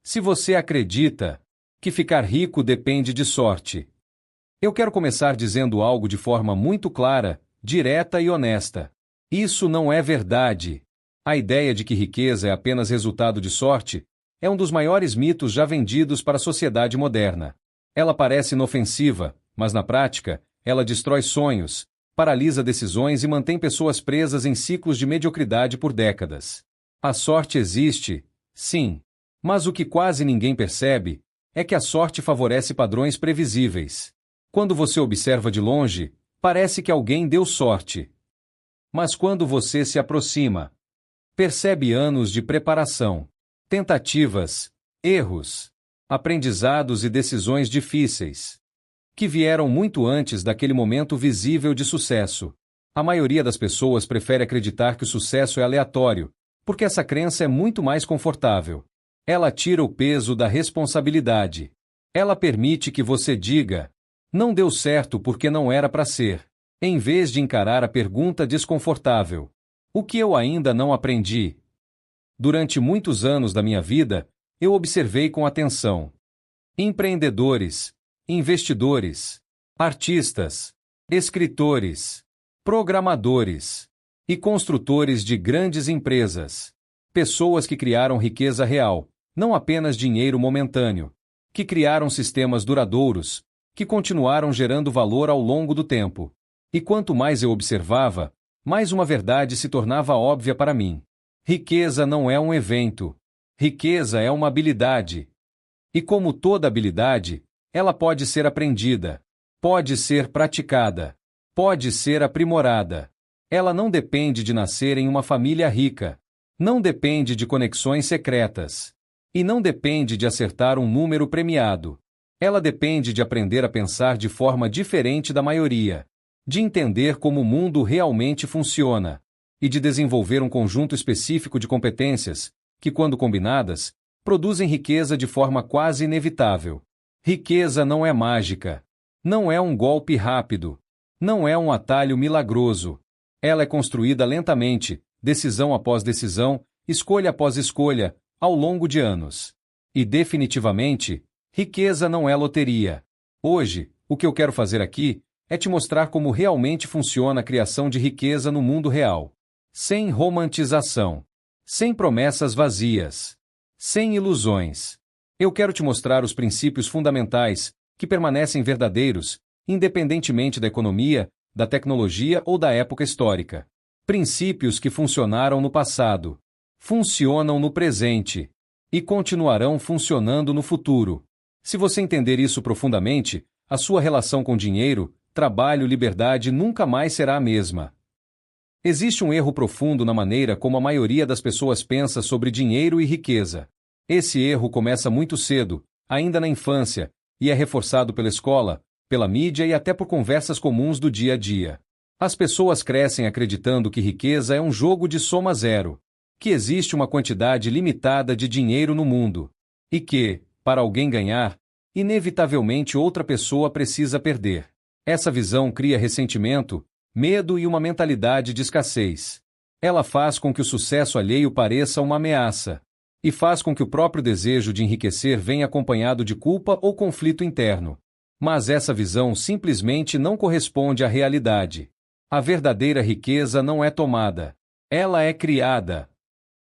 Se você acredita que ficar rico depende de sorte, eu quero começar dizendo algo de forma muito clara, direta e honesta. Isso não é verdade. A ideia de que riqueza é apenas resultado de sorte é um dos maiores mitos já vendidos para a sociedade moderna. Ela parece inofensiva, mas na prática, ela destrói sonhos, paralisa decisões e mantém pessoas presas em ciclos de mediocridade por décadas. A sorte existe, sim, mas o que quase ninguém percebe é que a sorte favorece padrões previsíveis. Quando você observa de longe, parece que alguém deu sorte. Mas quando você se aproxima, percebe anos de preparação, tentativas, erros, aprendizados e decisões difíceis, que vieram muito antes daquele momento visível de sucesso. A maioria das pessoas prefere acreditar que o sucesso é aleatório, porque essa crença é muito mais confortável. Ela tira o peso da responsabilidade. Ela permite que você diga: não deu certo porque não era para ser, em vez de encarar a pergunta desconfortável: o que eu ainda não aprendi? Durante muitos anos da minha vida, eu observei com atenção empreendedores, investidores, artistas, escritores, programadores e construtores de grandes empresas. Pessoas que criaram riqueza real, não apenas dinheiro momentâneo, que criaram sistemas duradouros, que continuaram gerando valor ao longo do tempo. E quanto mais eu observava, mais uma verdade se tornava óbvia para mim. Riqueza não é um evento. Riqueza é uma habilidade. E como toda habilidade, ela pode ser aprendida, pode ser praticada, pode ser aprimorada. Ela não depende de nascer em uma família rica, não depende de conexões secretas, e não depende de acertar um número premiado. Ela depende de aprender a pensar de forma diferente da maioria, de entender como o mundo realmente funciona, e de desenvolver um conjunto específico de competências que, quando combinadas, produzem riqueza de forma quase inevitável. Riqueza não é mágica. Não é um golpe rápido. Não é um atalho milagroso. Ela é construída lentamente, decisão após decisão, escolha após escolha, ao longo de anos. E definitivamente, riqueza não é loteria. Hoje, o que eu quero fazer aqui é te mostrar como realmente funciona a criação de riqueza no mundo real. Sem romantização. Sem promessas vazias. Sem ilusões. Eu quero te mostrar os princípios fundamentais, que permanecem verdadeiros, independentemente da economia, da tecnologia ou da época histórica. Princípios que funcionaram no passado, funcionam no presente e continuarão funcionando no futuro. Se você entender isso profundamente, a sua relação com dinheiro, trabalho e liberdade nunca mais será a mesma. Existe um erro profundo na maneira como a maioria das pessoas pensa sobre dinheiro e riqueza. Esse erro começa muito cedo, ainda na infância, e é reforçado pela escola, pela mídia e até por conversas comuns do dia a dia. As pessoas crescem acreditando que riqueza é um jogo de soma zero, que existe uma quantidade limitada de dinheiro no mundo, e que, para alguém ganhar, inevitavelmente outra pessoa precisa perder. Essa visão cria ressentimento, medo e uma mentalidade de escassez. Ela faz com que o sucesso alheio pareça uma ameaça, e faz com que o próprio desejo de enriquecer venha acompanhado de culpa ou conflito interno. Mas essa visão simplesmente não corresponde à realidade. A verdadeira riqueza não é tomada. Ela é criada.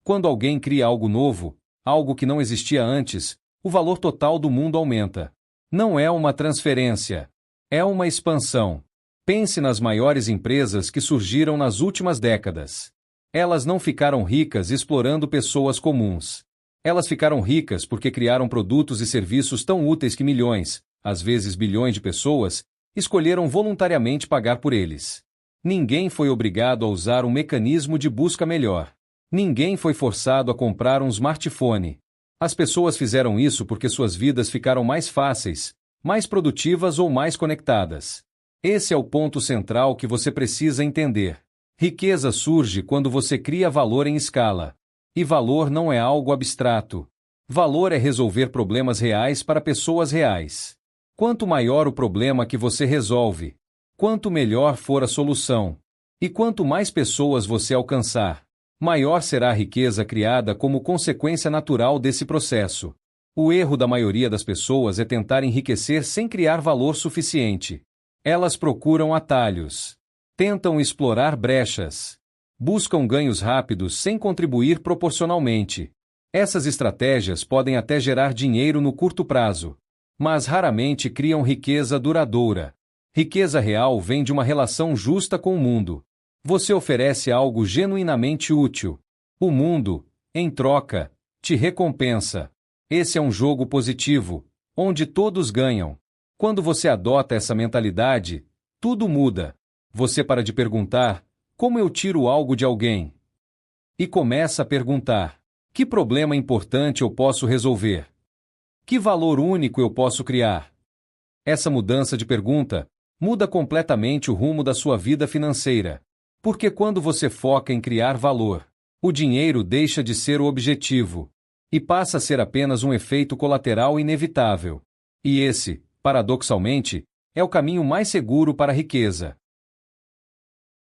Quando alguém cria algo novo, algo que não existia antes, o valor total do mundo aumenta. Não é uma transferência. É uma expansão. Pense nas maiores empresas que surgiram nas últimas décadas. Elas não ficaram ricas explorando pessoas comuns. Elas ficaram ricas porque criaram produtos e serviços tão úteis que milhões, às vezes bilhões de pessoas, escolheram voluntariamente pagar por eles. Ninguém foi obrigado a usar um mecanismo de busca melhor. Ninguém foi forçado a comprar um smartphone. As pessoas fizeram isso porque suas vidas ficaram mais fáceis, mais produtivas ou mais conectadas. Esse é o ponto central que você precisa entender. Riqueza surge quando você cria valor em escala. E valor não é algo abstrato. Valor é resolver problemas reais para pessoas reais. Quanto maior o problema que você resolve, quanto melhor for a solução, e quanto mais pessoas você alcançar, maior será a riqueza criada como consequência natural desse processo. O erro da maioria das pessoas é tentar enriquecer sem criar valor suficiente. Elas procuram atalhos. Tentam explorar brechas. Buscam ganhos rápidos sem contribuir proporcionalmente. Essas estratégias podem até gerar dinheiro no curto prazo, mas raramente criam riqueza duradoura. Riqueza real vem de uma relação justa com o mundo. Você oferece algo genuinamente útil. O mundo, em troca, te recompensa. Esse é um jogo positivo, onde todos ganham. Quando você adota essa mentalidade, tudo muda. Você para de perguntar, como eu tiro algo de alguém? E começa a perguntar, que problema importante eu posso resolver? Que valor único eu posso criar? Essa mudança de pergunta muda completamente o rumo da sua vida financeira. Porque quando você foca em criar valor, o dinheiro deixa de ser o objetivo e passa a ser apenas um efeito colateral inevitável. E esse, paradoxalmente, é o caminho mais seguro para a riqueza.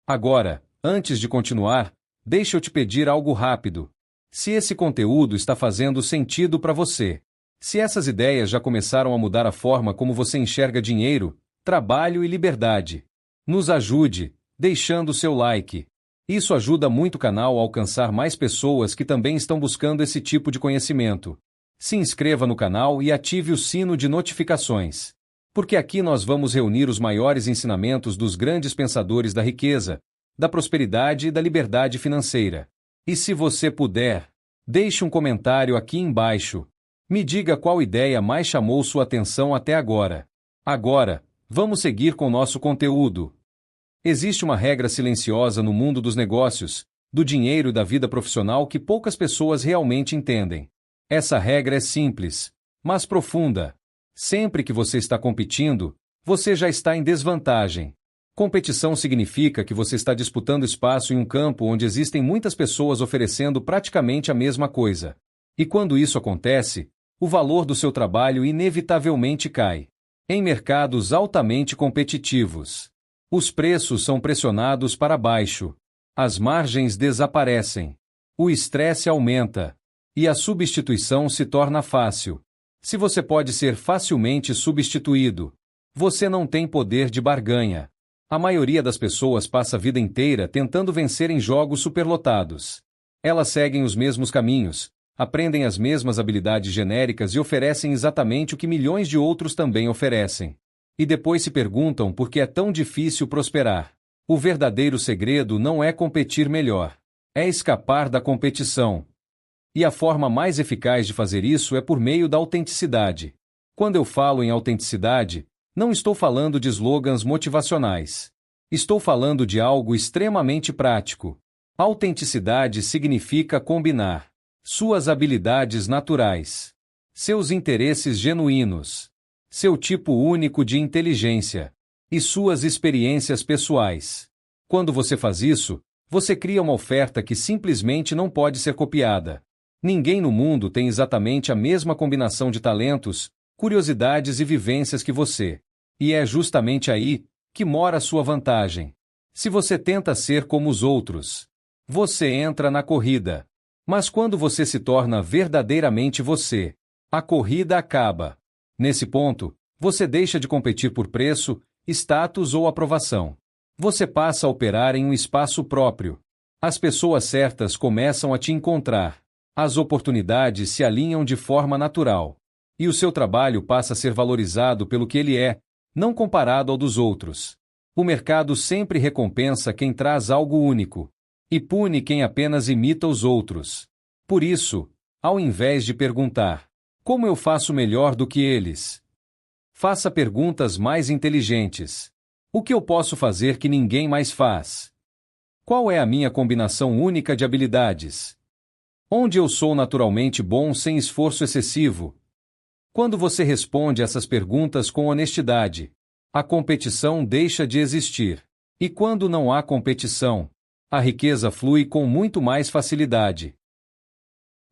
Agora, antes de continuar, deixa eu te pedir algo rápido. Se esse conteúdo está fazendo sentido para você, se essas ideias já começaram a mudar a forma como você enxerga dinheiro, trabalho e liberdade, nos ajude, deixando seu like. Isso ajuda muito o canal a alcançar mais pessoas que também estão buscando esse tipo de conhecimento. Se inscreva no canal e ative o sino de notificações. Porque aqui nós vamos reunir os maiores ensinamentos dos grandes pensadores da riqueza, da prosperidade e da liberdade financeira. E se você puder, deixe um comentário aqui embaixo. Me diga qual ideia mais chamou sua atenção até agora. Agora, vamos seguir com nosso conteúdo. Existe uma regra silenciosa no mundo dos negócios, do dinheiro e da vida profissional que poucas pessoas realmente entendem. Essa regra é simples, mas profunda. Sempre que você está competindo, você já está em desvantagem. Competição significa que você está disputando espaço em um campo onde existem muitas pessoas oferecendo praticamente a mesma coisa. E quando isso acontece, o valor do seu trabalho inevitavelmente cai. Em mercados altamente competitivos, os preços são pressionados para baixo, as margens desaparecem, o estresse aumenta e a substituição se torna fácil. Se você pode ser facilmente substituído, você não tem poder de barganha. A maioria das pessoas passa a vida inteira tentando vencer em jogos superlotados. Elas seguem os mesmos caminhos, aprendem as mesmas habilidades genéricas e oferecem exatamente o que milhões de outros também oferecem. E depois se perguntam por que é tão difícil prosperar. O verdadeiro segredo não é competir melhor, é escapar da competição. E a forma mais eficaz de fazer isso é por meio da autenticidade. Quando eu falo em autenticidade, não estou falando de slogans motivacionais. Estou falando de algo extremamente prático. Autenticidade significa combinar suas habilidades naturais, seus interesses genuínos, seu tipo único de inteligência e suas experiências pessoais. Quando você faz isso, você cria uma oferta que simplesmente não pode ser copiada. Ninguém no mundo tem exatamente a mesma combinação de talentos, curiosidades e vivências que você. E é justamente aí que mora a sua vantagem. Se você tenta ser como os outros, você entra na corrida. Mas quando você se torna verdadeiramente você, a corrida acaba. Nesse ponto, você deixa de competir por preço, status ou aprovação. Você passa a operar em um espaço próprio. As pessoas certas começam a te encontrar. As oportunidades se alinham de forma natural. E o seu trabalho passa a ser valorizado pelo que ele é, não comparado ao dos outros. O mercado sempre recompensa quem traz algo único e pune quem apenas imita os outros. Por isso, ao invés de perguntar, como eu faço melhor do que eles? Faça perguntas mais inteligentes. O que eu posso fazer que ninguém mais faz? Qual é a minha combinação única de habilidades? Onde eu sou naturalmente bom sem esforço excessivo? Quando você responde essas perguntas com honestidade, a competição deixa de existir. E quando não há competição, a riqueza flui com muito mais facilidade.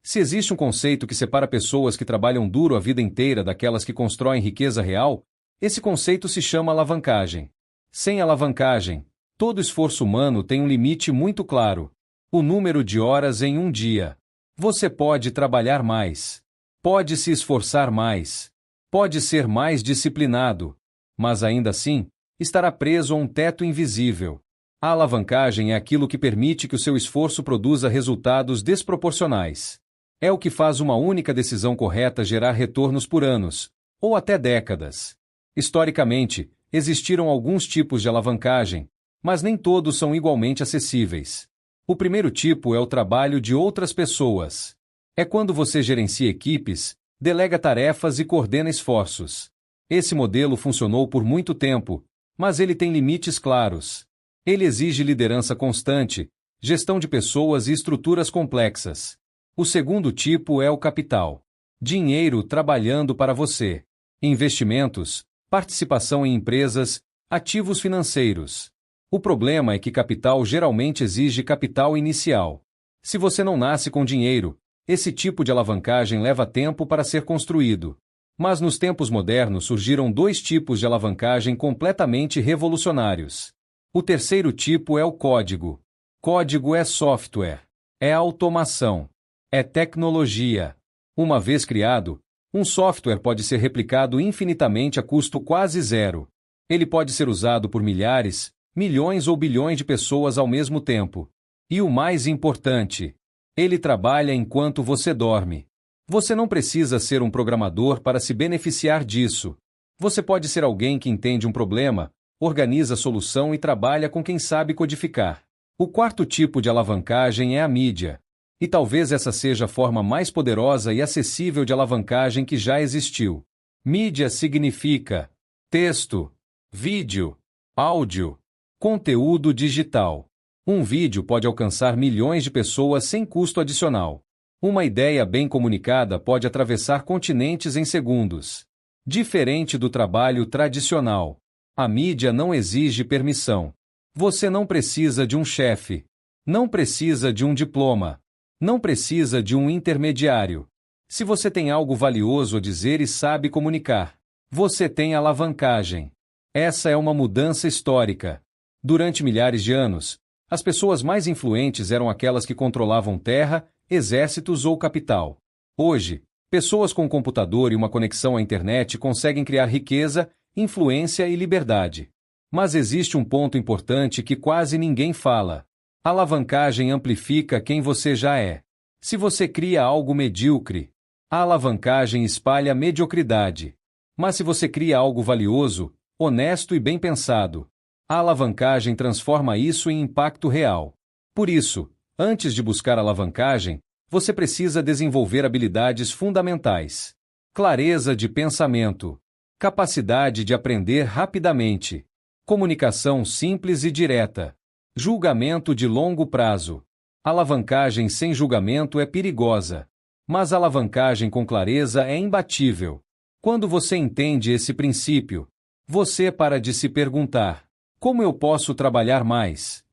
Se existe um conceito que separa pessoas que trabalham duro a vida inteira daquelas que constroem riqueza real, esse conceito se chama alavancagem. Sem alavancagem, todo esforço humano tem um limite muito claro: o número de horas em um dia. Você pode trabalhar mais, Pode se esforçar mais. Pode ser mais disciplinado. Mas ainda assim, estará preso a um teto invisível. A alavancagem é aquilo que permite que o seu esforço produza resultados desproporcionais. É o que faz uma única decisão correta gerar retornos por anos, ou até décadas. Historicamente, existiram alguns tipos de alavancagem, mas nem todos são igualmente acessíveis. O primeiro tipo é o trabalho de outras pessoas. É quando você gerencia equipes, delega tarefas e coordena esforços. Esse modelo funcionou por muito tempo, mas ele tem limites claros. Ele exige liderança constante, gestão de pessoas e estruturas complexas. O segundo tipo é o capital. Dinheiro trabalhando para você. Investimentos, participação em empresas, ativos financeiros. O problema é que capital geralmente exige capital inicial. Se você não nasce com dinheiro, esse tipo de alavancagem leva tempo para ser construído. Mas nos tempos modernos surgiram dois tipos de alavancagem completamente revolucionários. O terceiro tipo é o código. Código é software. É automação. É tecnologia. Uma vez criado, um software pode ser replicado infinitamente a custo quase zero. Ele pode ser usado por milhares, milhões ou bilhões de pessoas ao mesmo tempo. E o mais importante, ele trabalha enquanto você dorme. Você não precisa ser um programador para se beneficiar disso. Você pode ser alguém que entende um problema, organiza a solução e trabalha com quem sabe codificar. O quarto tipo de alavancagem é a mídia. E talvez essa seja a forma mais poderosa e acessível de alavancagem que já existiu. Mídia significa texto, vídeo, áudio, conteúdo digital. Um vídeo pode alcançar milhões de pessoas sem custo adicional. Uma ideia bem comunicada pode atravessar continentes em segundos. Diferente do trabalho tradicional, a mídia não exige permissão. Você não precisa de um chefe. Não precisa de um diploma. Não precisa de um intermediário. Se você tem algo valioso a dizer e sabe comunicar, você tem alavancagem. Essa é uma mudança histórica. Durante milhares de anos, as pessoas mais influentes eram aquelas que controlavam terra, exércitos ou capital. Hoje, pessoas com um computador e uma conexão à internet conseguem criar riqueza, influência e liberdade. Mas existe um ponto importante que quase ninguém fala. A alavancagem amplifica quem você já é. Se você cria algo medíocre, a alavancagem espalha mediocridade. Mas se você cria algo valioso, honesto e bem pensado, a alavancagem transforma isso em impacto real. Por isso, antes de buscar alavancagem, você precisa desenvolver habilidades fundamentais: clareza de pensamento, capacidade de aprender rapidamente, comunicação simples e direta, julgamento de longo prazo. Alavancagem sem julgamento é perigosa, mas alavancagem com clareza é imbatível. Quando você entende esse princípio, você para de se perguntar: como eu posso trabalhar mais?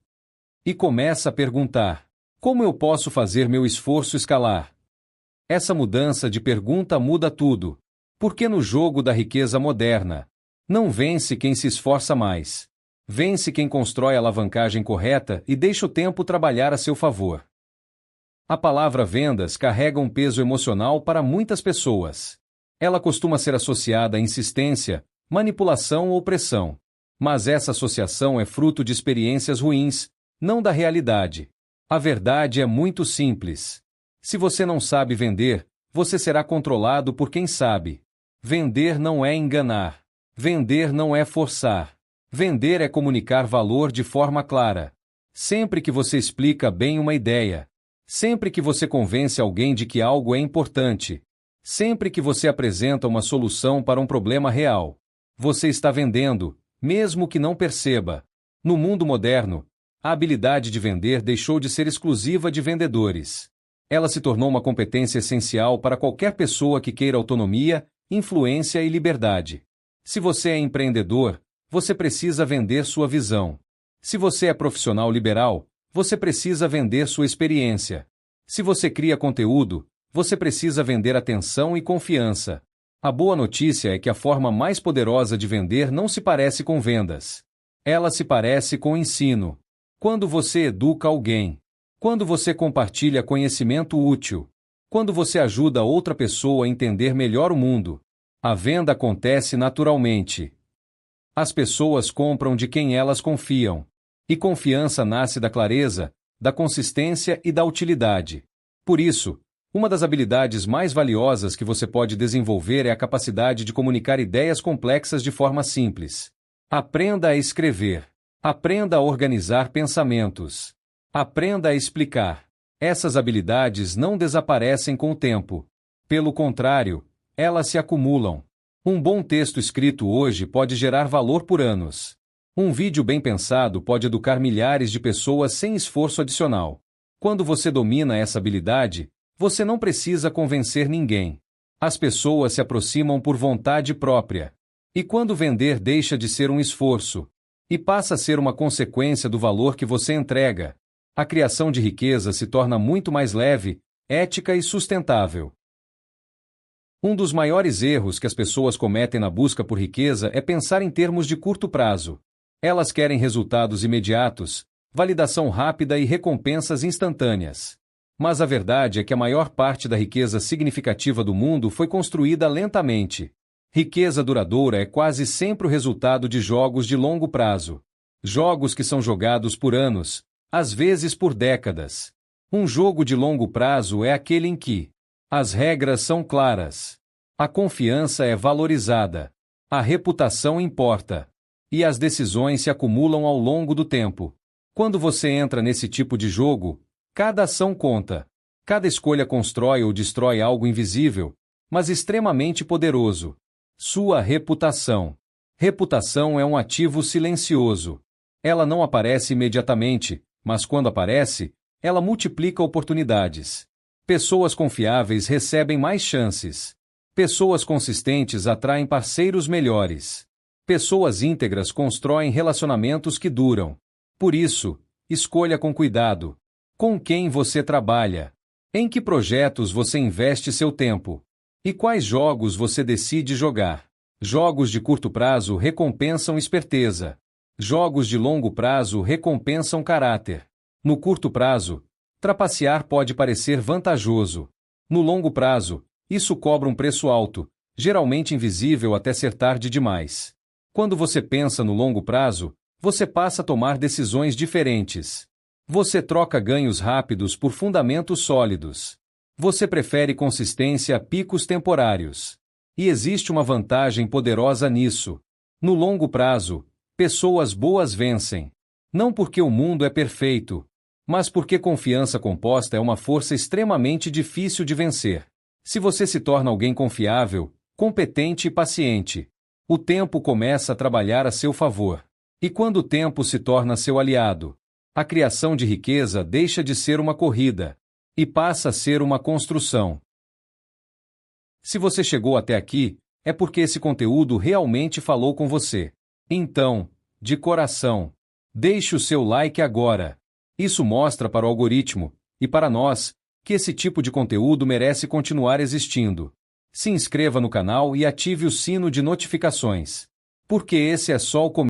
E começa a perguntar: como eu posso fazer meu esforço escalar? Essa mudança de pergunta muda tudo. Porque no jogo da riqueza moderna, não vence quem se esforça mais. Vence quem constrói a alavancagem correta e deixa o tempo trabalhar a seu favor. A palavra vendas carrega um peso emocional para muitas pessoas. Ela costuma ser associada à insistência, manipulação ou pressão. Mas essa associação é fruto de experiências ruins, não da realidade. A verdade é muito simples. Se você não sabe vender, você será controlado por quem sabe. Vender não é enganar. Vender não é forçar. Vender é comunicar valor de forma clara. Sempre que você explica bem uma ideia. Sempre que você convence alguém de que algo é importante. Sempre que você apresenta uma solução para um problema real. Você está vendendo, mesmo que não perceba. No mundo moderno, a habilidade de vender deixou de ser exclusiva de vendedores. Ela se tornou uma competência essencial para qualquer pessoa que queira autonomia, influência e liberdade. Se você é empreendedor, você precisa vender sua visão. Se você é profissional liberal, você precisa vender sua experiência. Se você cria conteúdo, você precisa vender atenção e confiança. A boa notícia é que a forma mais poderosa de vender não se parece com vendas. Ela se parece com ensino. Quando você educa alguém. Quando você compartilha conhecimento útil. Quando você ajuda outra pessoa a entender melhor o mundo, a venda acontece naturalmente. As pessoas compram de quem elas confiam. E confiança nasce da clareza, da consistência e da utilidade. Por isso, uma das habilidades mais valiosas que você pode desenvolver é a capacidade de comunicar ideias complexas de forma simples. Aprenda a escrever. Aprenda a organizar pensamentos. Aprenda a explicar. Essas habilidades não desaparecem com o tempo. Pelo contrário, elas se acumulam. Um bom texto escrito hoje pode gerar valor por anos. Um vídeo bem pensado pode educar milhares de pessoas sem esforço adicional. Quando você domina essa habilidade, você não precisa convencer ninguém. As pessoas se aproximam por vontade própria. E quando vender deixa de ser um esforço e passa a ser uma consequência do valor que você entrega, a criação de riqueza se torna muito mais leve, ética e sustentável. Um dos maiores erros que as pessoas cometem na busca por riqueza é pensar em termos de curto prazo. Elas querem resultados imediatos, validação rápida e recompensas instantâneas. Mas a verdade é que a maior parte da riqueza significativa do mundo foi construída lentamente. Riqueza duradoura é quase sempre o resultado de jogos de longo prazo. Jogos que são jogados por anos, às vezes por décadas. Um jogo de longo prazo é aquele em que as regras são claras, a confiança é valorizada, a reputação importa, e as decisões se acumulam ao longo do tempo. Quando você entra nesse tipo de jogo, cada ação conta. Cada escolha constrói ou destrói algo invisível, mas extremamente poderoso. Sua reputação. Reputação é um ativo silencioso. Ela não aparece imediatamente, mas quando aparece, ela multiplica oportunidades. Pessoas confiáveis recebem mais chances. Pessoas consistentes atraem parceiros melhores. Pessoas íntegras constroem relacionamentos que duram. Por isso, escolha com cuidado. Com quem você trabalha? Em que projetos você investe seu tempo? E quais jogos você decide jogar? Jogos de curto prazo recompensam esperteza. Jogos de longo prazo recompensam caráter. No curto prazo, trapacear pode parecer vantajoso. No longo prazo, isso cobra um preço alto, geralmente invisível até ser tarde demais. Quando você pensa no longo prazo, você passa a tomar decisões diferentes. Você troca ganhos rápidos por fundamentos sólidos. Você prefere consistência a picos temporários. E existe uma vantagem poderosa nisso. No longo prazo, pessoas boas vencem. Não porque o mundo é perfeito, mas porque confiança composta é uma força extremamente difícil de vencer. Se você se torna alguém confiável, competente e paciente, o tempo começa a trabalhar a seu favor. E quando o tempo se torna seu aliado, a criação de riqueza deixa de ser uma corrida e passa a ser uma construção. Se você chegou até aqui, é porque esse conteúdo realmente falou com você. Então, de coração, deixe o seu like agora. Isso mostra para o algoritmo, e para nós, que esse tipo de conteúdo merece continuar existindo. Se inscreva no canal e ative o sino de notificações. Porque esse é só o começo.